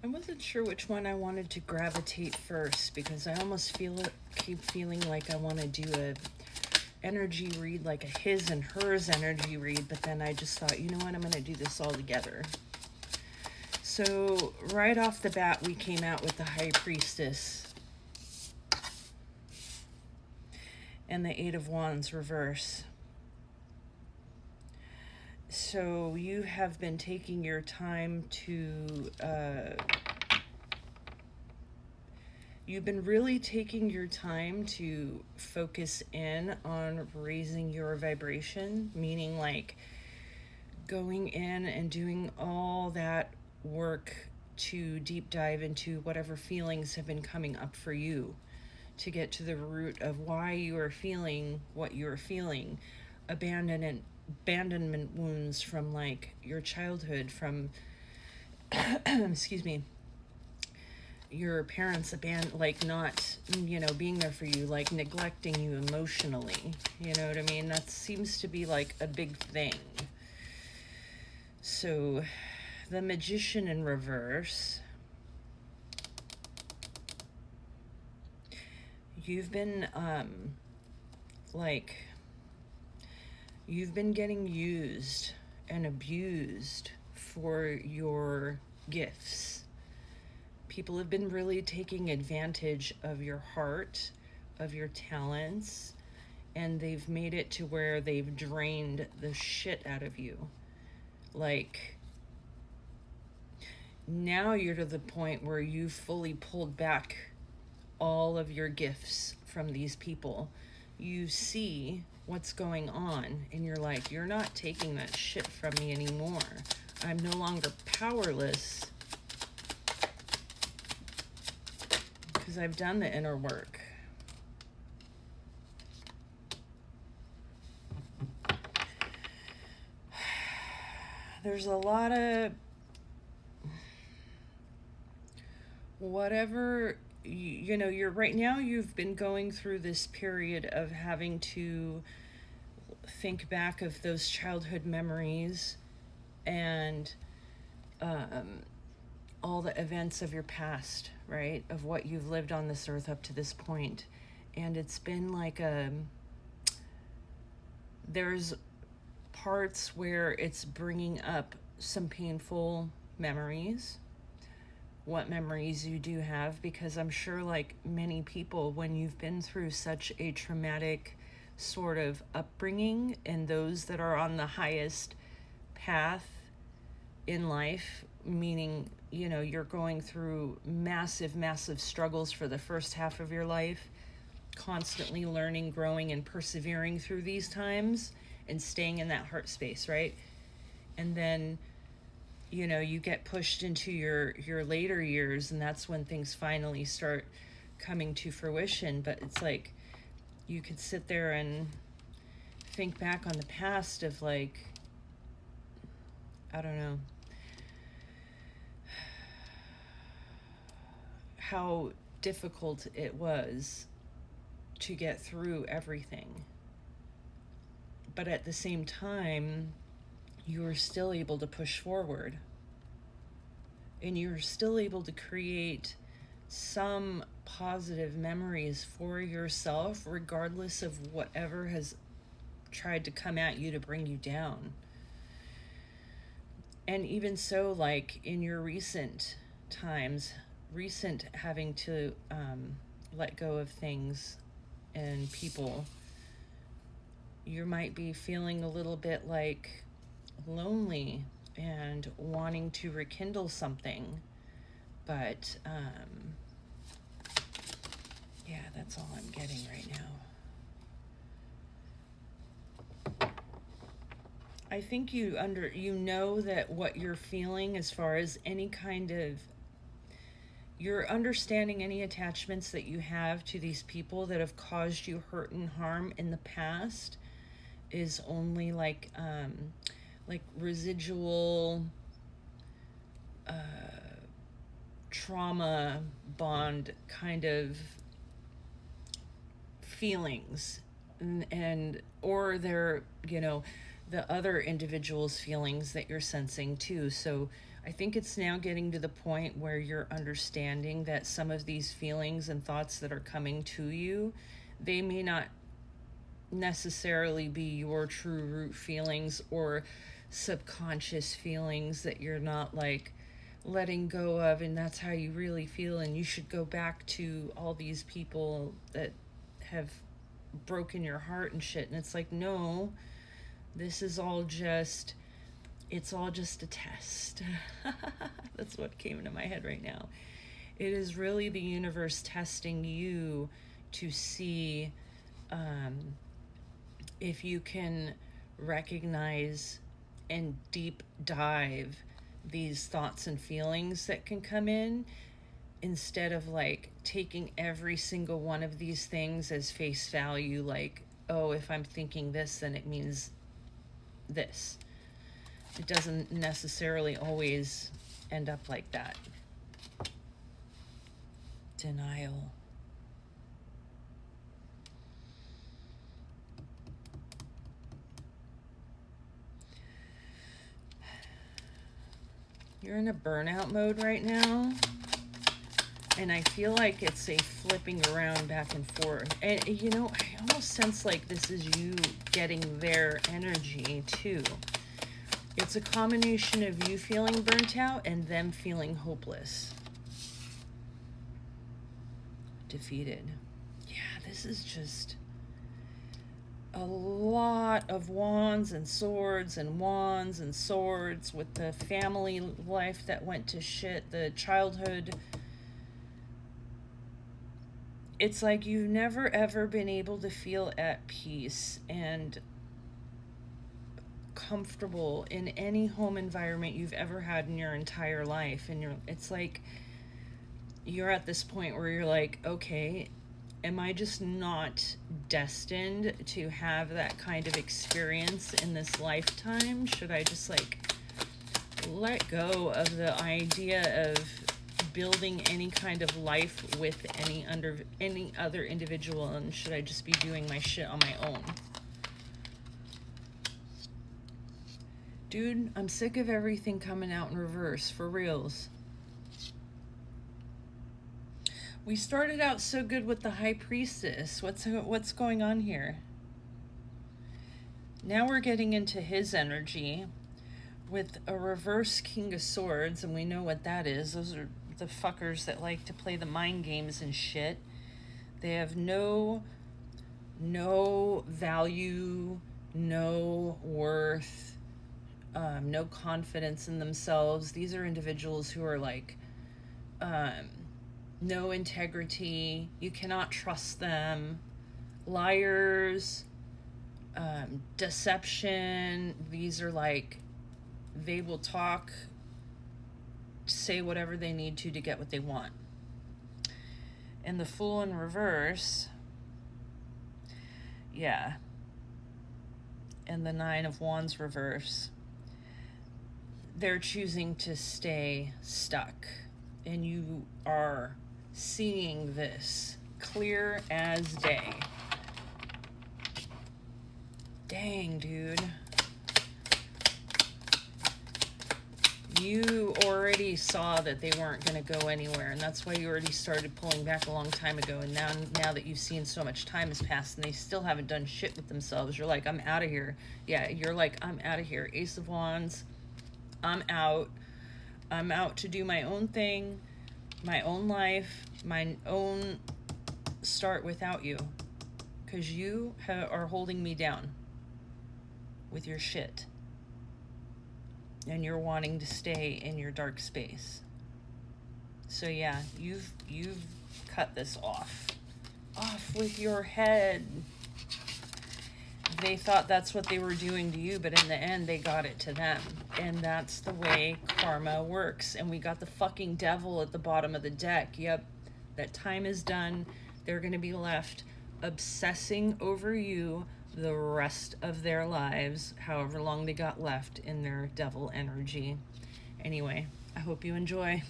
I wasn't sure which one I wanted to gravitate first because I almost keep feeling like I want to do a energy read, like a his and hers energy read, but then I just thought, you know what, I'm going to do this all together. So right off the bat, we came out with the High Priestess and the Eight of Wands reverse. So you have been taking your time to you've been really taking your time to focus in on raising your vibration, meaning like going in and doing all that work to deep dive into whatever feelings have been coming up for you, to get to the root of why you are feeling what you're feeling. Abandonment wounds from like your childhood, from excuse me, your parents like not, being there for you, like neglecting you emotionally. You know what I mean? That seems to be like a big thing. So the Magician in reverse, you've been like you've been getting used and abused for your gifts. People have been really taking advantage of your heart, of your talents, and they've made it to where they've drained the shit out of you. Like, now you're to the point where you've fully pulled back all of your gifts from these people. You see what's going on, and you're like, you're not taking that shit from me anymore. I'm no longer powerless because I've done the inner work. There's a lot of whatever, you're right now, you've been going through this period of having to think back of those childhood memories and all the events of your past, right? Of what you've lived on this earth up to this point. And it's been like there's parts where it's bringing up some painful memories, what memories you do have, because I'm sure, like many people, when you've been through such a traumatic sort of upbringing, and those that are on the highest path in life, meaning, you're going through massive struggles for the first half of your life, constantly learning, growing, and persevering through these times and staying in that heart space, right? And then you get pushed into your later years, and that's when things finally start coming to fruition. But it's like you could sit there and think back on the past of, like, I don't know, how difficult it was to get through everything. But at the same time, you were still able to push forward, and you're still able to create some positive memories for yourself, regardless of whatever has tried to come at you to bring you down. And even so, like in your recent times, having to let go of things and people, you might be feeling a little bit like lonely and wanting to rekindle something. But yeah, that's all I'm getting right now. I think you know that what you're feeling, as far as any kind of, you're understanding any attachments that you have to these people that have caused you hurt and harm in the past, is only like residual trauma bond kind of feelings, and or they're, the other individual's feelings that you're sensing too. So I think it's now getting to the point where you're understanding that some of these feelings and thoughts that are coming to you, they may not necessarily be your true root feelings or subconscious feelings that you're not like letting go of, and that's how you really feel, and you should go back to all these people that have broken your heart and shit. And it's like, no, this is all just, it's all just a test. That's what came into my head right now. It is really the universe testing you to see if you can recognize and deep dive these thoughts and feelings that can come in, instead of like taking every single one of these things as face value, like, oh, if I'm thinking this, then it means this. It doesn't necessarily always end up like that. Denial. You're in a burnout mode right now, and I feel like it's a flipping around back and forth. And you know, I almost sense like this is you getting their energy too. It's a combination of you feeling burnt out and them feeling hopeless, defeated. Yeah, this is just a lot of wands and swords and wands and swords, with the family life that went to shit, the childhood. It's like you've never ever been able to feel at peace and comfortable in any home environment you've ever had in your entire life. And it's like you're at this point where you're like, okay, am I just not destined to have that kind of experience in this lifetime? Should I just like let go of the idea of building any kind of life with any other individual, and should I just be doing my shit on my own? Dude, I'm sick of everything coming out in reverse, for reals. We started out so good with the High Priestess. What's going on here? Now we're getting into his energy with a reverse King of Swords, and we know what that is. Those are the fuckers that like to play the mind games and shit. They have no value, no worth, no confidence in themselves. These are individuals who are like, no integrity. You cannot trust them. Liars, deception. These are like, they will talk, say whatever they need to get what they want. And the Fool in reverse, yeah. And the Nine of Wands reverse, they're choosing to stay stuck. And you are seeing this clear as day. Dang, dude. You already saw that they weren't going to go anywhere, and that's why you already started pulling back a long time ago. And now that you've seen so much time has passed and they still haven't done shit with themselves, you're like, I'm out of here. Yeah, you're like, I'm out of here. Ace of Wands, I'm out. I'm out to do my own thing, my own life, my own start without you. Because you are holding me down with your shit. And you're wanting to stay in your dark space. So yeah, you've cut this off with your head. They thought that's what they were doing to you, but in the end they got it to them. And that's the way karma works. And we got the fucking devil at the bottom of the deck. Yep, that time is done. They're going to be left obsessing over you the rest of their lives, however long they got left in their devil energy. Anyway, I hope you enjoy.